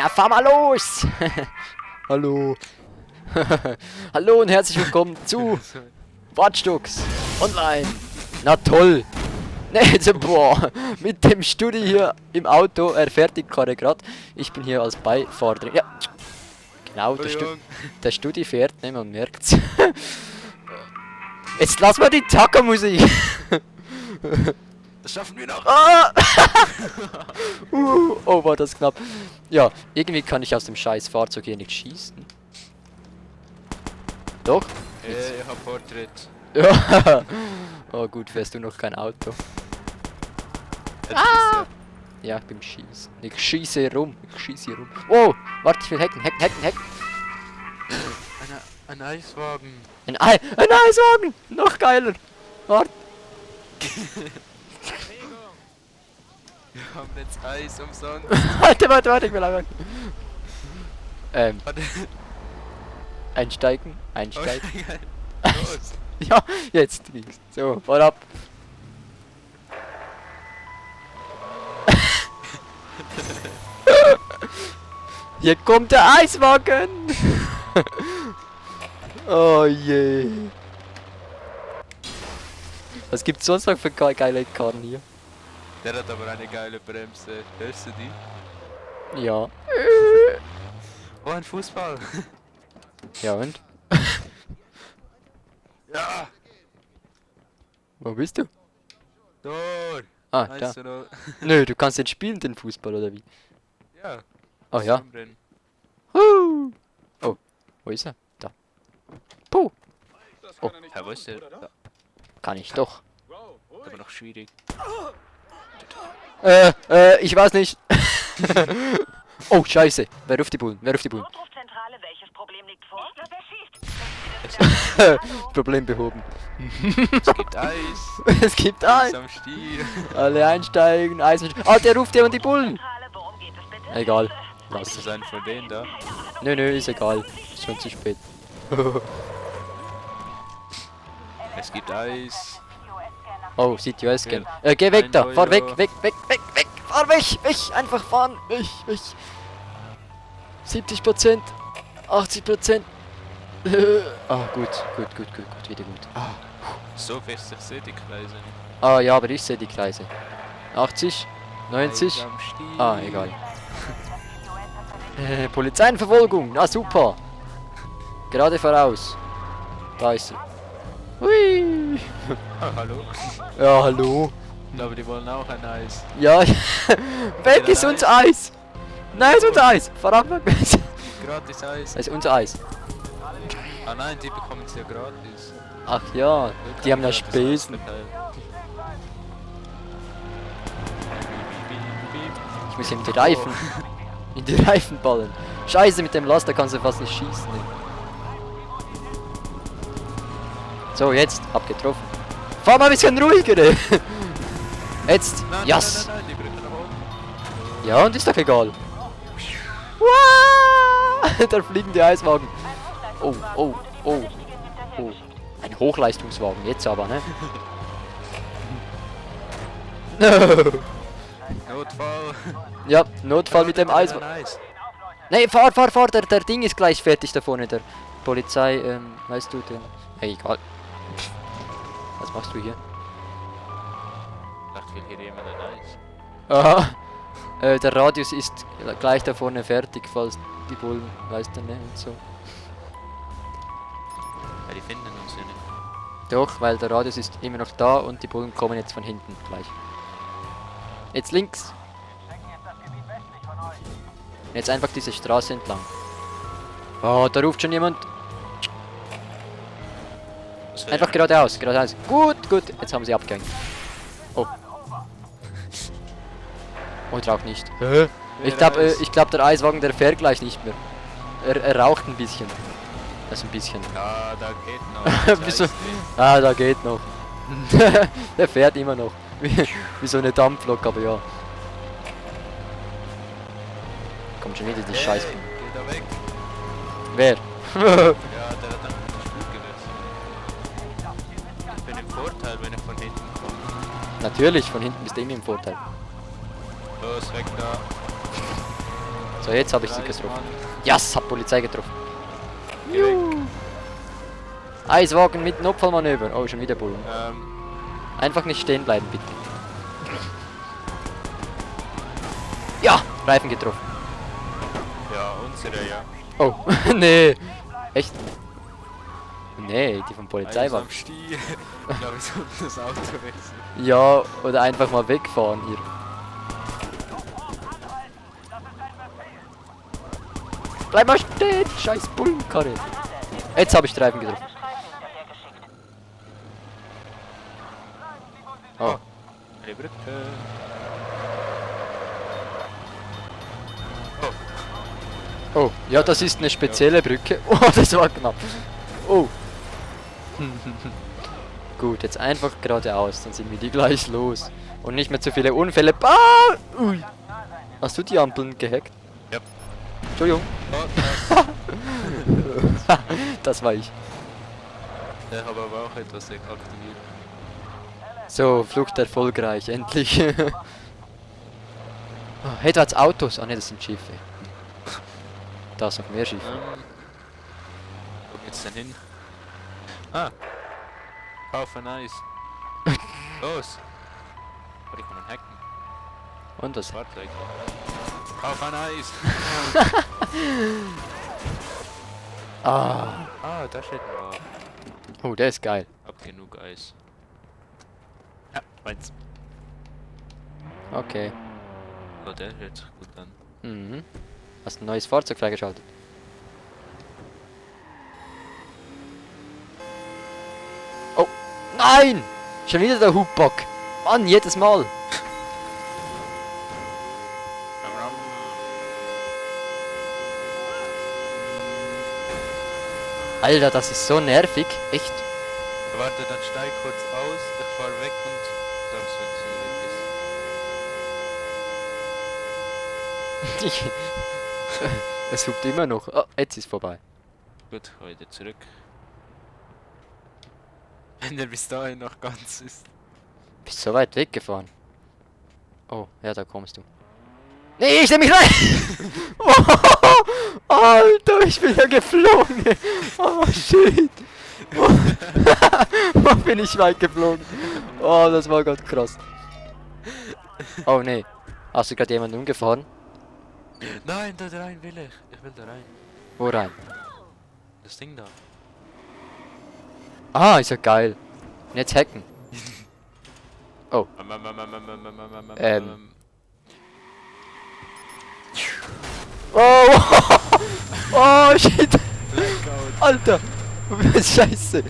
Na, fahr mal los! Hallo. Hallo und herzlich willkommen zu Watch Dogs Online. Na toll. Ne, boah, mit dem Studi hier im Auto, er fertigt gerade. Ich bin hier als Beifahrer drin. Ja, genau, der Studi fährt, ne, man merkt's. Jetzt lass mal die Tacker-Musik. Das schaffen wir noch. Ah! Oh, war das knapp. Ja, irgendwie kann ich aus dem scheiß Fahrzeug hier nicht schießen. Doch? Ich hab Portrait. Ja. Oh gut, fährst du noch kein Auto. Ah! Ja, beim Schießen. Ich schieße hier rum. Oh, warte, ich will hacken. Ein Eiswagen. Ein Eiswagen! Noch geiler! Warte. Wir haben jetzt Eis umsonst. Warte, ich will einfach. Warte. Einsteigen. Los. Ja, jetzt. So, fahr ab. Hier kommt der Eiswagen. Oh je. Was gibt's sonst noch für geile Karren hier? Der hat aber eine geile Bremse. Hörst du die? Ja. Oh, ein Fußball. Ja und? Ja. Wo bist du? Tor. Ah, da. 1:0. Nö, du kannst den spielen, den Fußball, oder wie? Ja. Oh ja. Zusammenrennen. Oh, wo ist er? Da. Puh. Oh, Wo ist der? Da. kann ich doch. Ist aber noch schwierig. Ich weiß nicht. Oh, scheiße. Wer ruft die Bullen? Notrufzentrale, welches Problem liegt vor? Wer schießt? Problem behoben. Es gibt Eis. Es gibt Eis. Am Stiel. Alle einsteigen, Eis. Ah, der ruft jemand die Bullen. Zentrale, worum geht es bitte? Egal. Ist Lass. das ein von denen da? Nö, ist egal. Ist schon zu spät. Es gibt Eis. Oh, sieht US-Scan. Geh weg da. Ein Fahr weg. Euro. Fahr weg. Einfach fahren. Weg. 70%. 80%. Ah, gut. Wieder gut. So fest, ich sehe die Kreise nicht. Ah, ja, aber ich sehe die Kreise. 80, 90. Eis am Stiel. Ah, egal. Polizeienverfolgung. Na super. Gerade voraus. Da ist sie. Hui. Ah, hallo. Ja, hallo. Ich glaube, die wollen auch ein Eis. Ja, weg ist unser Eis. Nein, ist unser Eis. Fahr ab. Gratis Eis. Das ist unser Eis. Ah nein, die bekommen es ja gratis. Ach ja, Wir die haben können ja gratis Eis Spesen. verteilen. Ich muss in die Reifen. In die Reifen ballen. Scheiße, mit dem Laster kannst du fast nicht schießen. Ey. So, jetzt. Hab getroffen. Fahr mal ein bisschen ruhiger, ey. Jetzt. Nein, Yes. nein, die bringen nach oben. Ja, und ist doch egal. Wow! Da fliegen die Eiswagen. Oh. Ein Hochleistungswagen, jetzt aber, ne? No. Notfall. Ja, Notfall mit dem Eis. Ein Eis. Nee, fahr. Der Ding ist gleich fertig da vorne. Der Polizei, weißt du, den. Hey, egal. Was machst du hier? Ich dachte, will hier jemand ein Eis. Aha. Der Radius ist gleich da vorne fertig, falls die Bullen, weißt du, ne? Und so. Ja, die finden uns ja nicht. Doch, weil der Radius ist immer noch da und die Bullen kommen jetzt von hinten gleich. Jetzt links. Jetzt einfach diese Straße entlang. Oh, da ruft schon jemand. Was will Einfach er? geradeaus. Gut. Jetzt haben sie abgehängt. Oh. Oder auch nicht. Ich glaube, der Eiswagen, der fährt gleich nicht mehr. Er raucht ein bisschen. Also ein bisschen. Ja, da geht noch. Wieso? Ah, da geht noch. Der fährt immer noch. Wie so eine Dampflok, aber ja. Kommt schon wieder die Scheiße. Hey, geh da weg. Wer? Ja, der hat dann das Spiel gewechselt. Ich bin im Vorteil, wenn ich von hinten komme. Natürlich, von hinten bist du immer im Vorteil. Los, weg da. So, jetzt habe ich sie 3 getroffen. Mann. Yes, hab Polizei getroffen. Geh weg. Eiswagen mit Notfallmanöver. Oh, schon wieder Bullen. Ähm, Einfach nicht stehen bleiben, bitte. Ja, Reifen getroffen. ja, unsere, ja. Oh, nee. Echt? Nee, die vom Polizei Eins waren. am Stier. Ich glaube, wir sollten das Auto wechseln. Ja, oder einfach mal wegfahren hier. Bleib mal stehen, scheiß Bullenkarre. Jetzt habe ich den Reifen getroffen. Oh, Eine Brücke. oh, ja, das ist eine spezielle Brücke. Oh, das war knapp. Oh. Gut, jetzt einfach geradeaus, dann sind wir die gleich los. Und nicht mehr zu viele Unfälle. Ah! Ui. Hast du die Ampeln gehackt? Ja. Entschuldigung. Oh, das. Das war ich. Ich habe aber auch etwas aktiviert. So, Flucht erfolgreich, endlich. Oh, hey, da hat's Autos. Ah ne, das sind Schiffe. Da ist noch mehr Schiffe. Wo geht's denn hin? Ah! Kauf ein Eis. Los! Oh, die kommen hacken. Und was? Fahrzeug. Kauf ein Eis! Ah. Ah, da steht ein Wagen. Oh, der ist geil. Hab genug Eis. Ja, meins. Okay. Oh, der hört sich gut an. Mhm. Hast ein neues Fahrzeug freigeschaltet? Oh, nein! Schon wieder der Hubbock. Mann, jedes Mal. Alter, das ist so nervig. Echt. Warte, dann steig kurz aus, ich fahr weg und sag's, wenn es weg ist. Es hupt immer noch. Oh, jetzt ist vorbei. Gut, heute zurück. Wenn der bis dahin noch ganz ist. Bist so weit weggefahren. Oh, ja, da kommst du. Nee, ich nehme mich rein! Oh, Alter, ich bin ja geflogen! Oh, shit! Wo bin ich weit geflogen? Oh, das war gerade krass. Oh, nee. Hast du gerade jemanden umgefahren? Nein, da rein will ich. Ich will da rein. Wo rein? Das Ding da. Ah, ist ja geil. Und jetzt hacken. Oh. Oh, oh, shit! Blackout. Alter! Scheiße!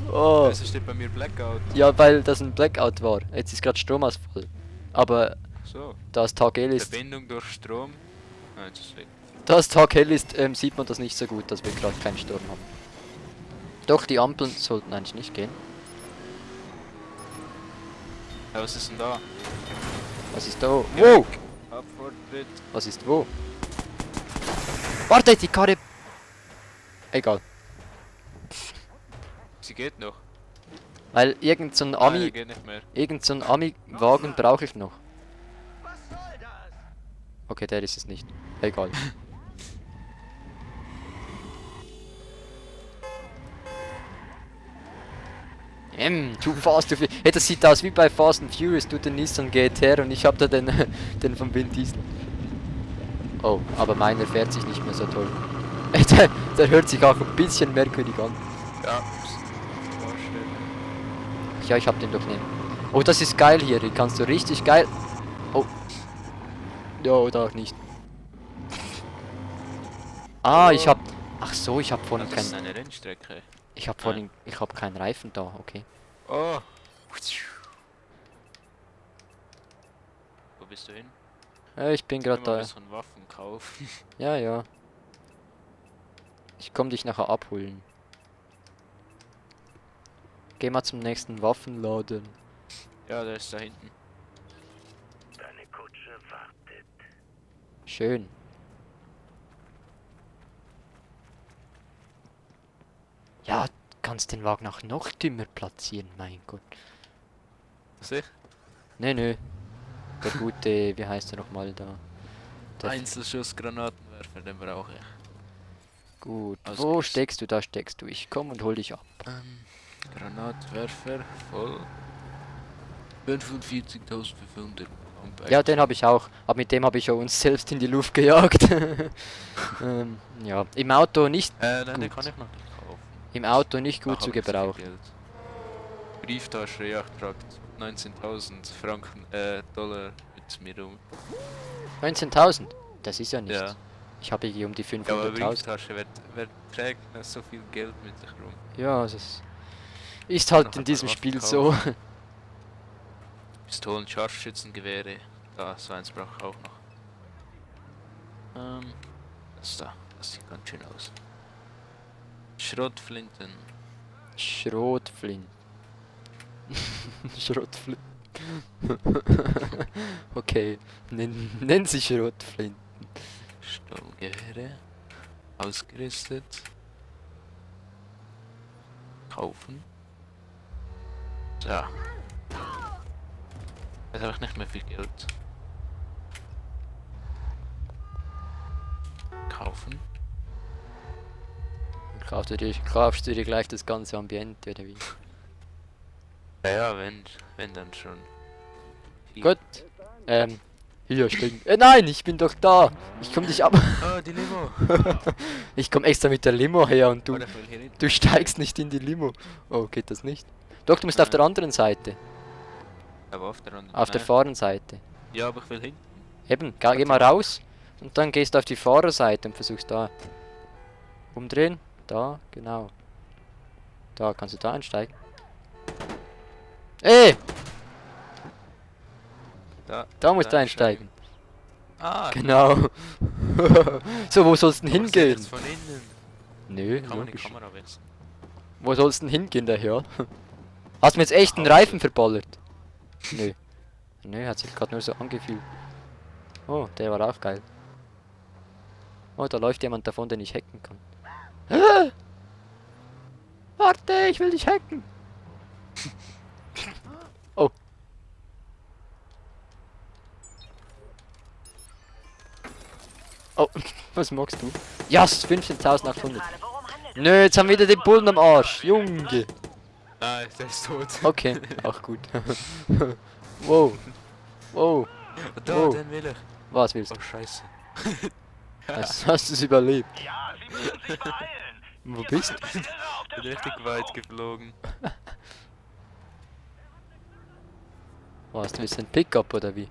Oh. Wieso steht bei mir Blackout? Ja, weil das ein Blackout war. Jetzt ist gerade Stromausfall. Aber So. da es taghell ist, Verbindung durch Strom. Ah, jetzt ist weg. da es taghell ist, sieht man das nicht so gut, dass wir gerade keinen Sturm haben. Doch, die Ampeln sollten eigentlich nicht gehen. Ja, was ist denn da? Was ist da? Wow! Abfahrttritt. Was ist wo? Warte, die Karre... Egal. Sie geht noch. Weil irgend so ein Nein, Ami... die geht nicht mehr. Irgend so ein Ami-Wagen brauche ich noch. Okay, der ist es nicht. Egal. Too fast, too furious. Hey, das sieht aus wie bei Fast and Furious, du den Nissan GTR und ich hab da den, den von Vin Diesel. Oh, aber meiner fährt sich nicht mehr so toll. Der hört sich auch ein bisschen merkwürdig an. Ja, muss ich vorstellen. Ja, ich hab den doch nehmen. Oh, das ist geil hier, die kannst du richtig geil... Oh. Ja, oder auch nicht. Ah, ich hab... Ach so, ich hab vorhin Das ist kein... eine Rennstrecke. Ich hab vorhin... Ich hab keinen Reifen da, okay. Oh. Wo bist du hin? Ich bin gerade Immer da. so ein Waffen kaufen. Ja, ja. Ich komm dich nachher abholen. Geh mal zum nächsten Waffenladen. Ja, der ist da hinten. Deine Kutsche wartet. Schön. Ja, kannst den Wagen auch noch dümmer platzieren, mein Gott. Was ich? Nee, nö. Der gute, wie heißt er nochmal da? Einzelschussgranatenwerfer, den brauche ich. Gut. Also Wo gibt's- steckst du? Da steckst du. Ich komm und hol dich ab. Granatwerfer voll. 45.500. Ja, den habe ich auch. Aber mit dem habe ich ja uns selbst in die Luft gejagt. Ja, im Auto nicht, Nein, den gut. kann ich noch nicht kaufen. im Auto nicht gut Ach, zu hab ich so viel gebrauchen. Geld. Brieftasche, ja, tragt 19.000 Franken, Dollar mit mir um. 19.000? Das ist ja nichts. Ja. Ich habe hier um die Ja, aber 500.000. Brieftasche, wer trägt noch so viel Geld mit sich rum? Ja, das ist halt Noch in ein diesem paar Spiel Waffen so. Pistolen, Scharfschützengewehre. Da, so eins brauche ich auch noch. Das da, das sieht ganz schön aus. Schrotflinten. Schrotflint. Schrotflint. Okay, nenn sie Schrotflint. Sturmgewehre. Ausgerüstet. Kaufen. So. Jetzt habe ich nicht mehr viel Geld. Kaufen. Kaufst du dir gleich das ganze Ambiente oder wie? Ja, wenn dann schon. Viel. Gut. Hier stehen. Nein, ich bin doch da. Ich komm dich ab. Oh, die Limo. Ich komm extra mit der Limo her und Oh, ich will hier nicht. du steigst nicht in die Limo. Oh, geht das nicht? Doch, du musst auf der anderen Seite. Aber auf der anderen. Auf der Nein. Fahrerseite. Ja, aber ich will hin. Eben, geh mal raus und dann gehst du auf die Fahrerseite und versuchst da umdrehen. Da, genau. Da kannst du da einsteigen. Ey, da musst du einsteigen. Ah, Genau. So, wo sollst du denn aber ich seh hingehen? jetzt von innen. Nö, Kann man die logisch. Kamera wechseln? Wo sollst du denn hingehen, der Herr? Hast du mir jetzt echt einen Reifen verballert? Nö. Nö, hat sich gerade nur so angefühlt. Oh, der war auch geil. Oh, da läuft jemand davon, den ich hacken kann. Ah! Warte, ich will dich hacken. Oh. Oh, was magst du? Yes, 15.800. Nö, jetzt haben wir wieder den Bullen am Arsch. Junge. Nein, der ist tot. Okay, auch gut. Wow. Wow. Da, Oh. den will ich. Was willst du? Oh, scheiße. Hast du es überlebt? Ja, Sie müssen sich beeilen. Wo bist du? Feinde auf der Bin richtig weit geflogen. Was, du bist ein Pickup oder wie?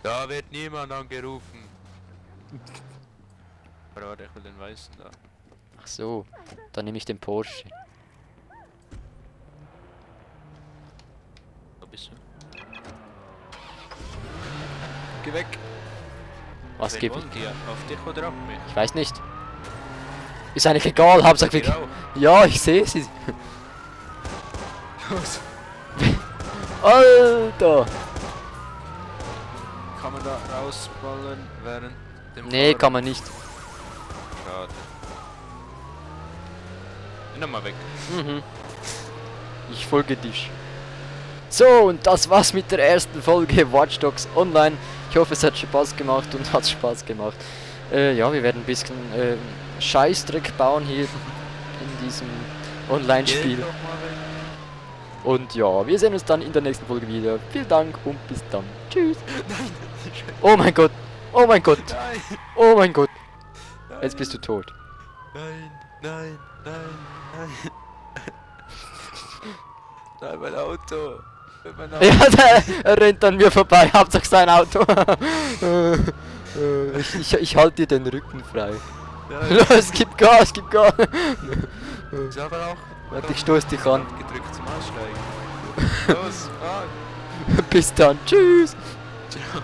Da wird niemand angerufen. Aber warte, ich will den weißen da. Ach so, dann nehme ich den Porsche. Wo bist du? Geh weg. Was Wen gibt wollen die? Auf dich oder auf mich? Ich weiß nicht. Ist eigentlich egal, Hauptsache wir... Genau. Ja, ich sehe sie. Los. Alter! Kann man da rausballen während dem Nee, Fahren? kann man nicht. Schade. Bin nochmal weg. Mhm. Ich folge dich. So, und das war's mit der ersten Folge Watch Dogs Online. Ich hoffe, es hat Spaß gemacht und hat Spaß gemacht. Ja, wir werden ein bisschen Scheißdreck bauen hier in diesem Online-Spiel. Geh doch mal weg. Und ja, wir sehen uns dann in der nächsten Folge wieder. Vielen Dank und bis dann. Tschüss. Oh mein Gott. Oh mein Gott. Nein, Oh mein Gott. nein, Jetzt bist du tot. nein, nein, nein, nein. Nein, mein Auto. Mein Auto. Ja, er rennt an mir vorbei. Hauptsache sein Auto. Ich halte dir den Rücken frei. Nein. Los, gib Gas, gib Gas. Ist aber auch Warte, ich stoß dich an. gedrückt zum Aussteigen. Los, fahr. Bis dann. Tschüss. Ciao.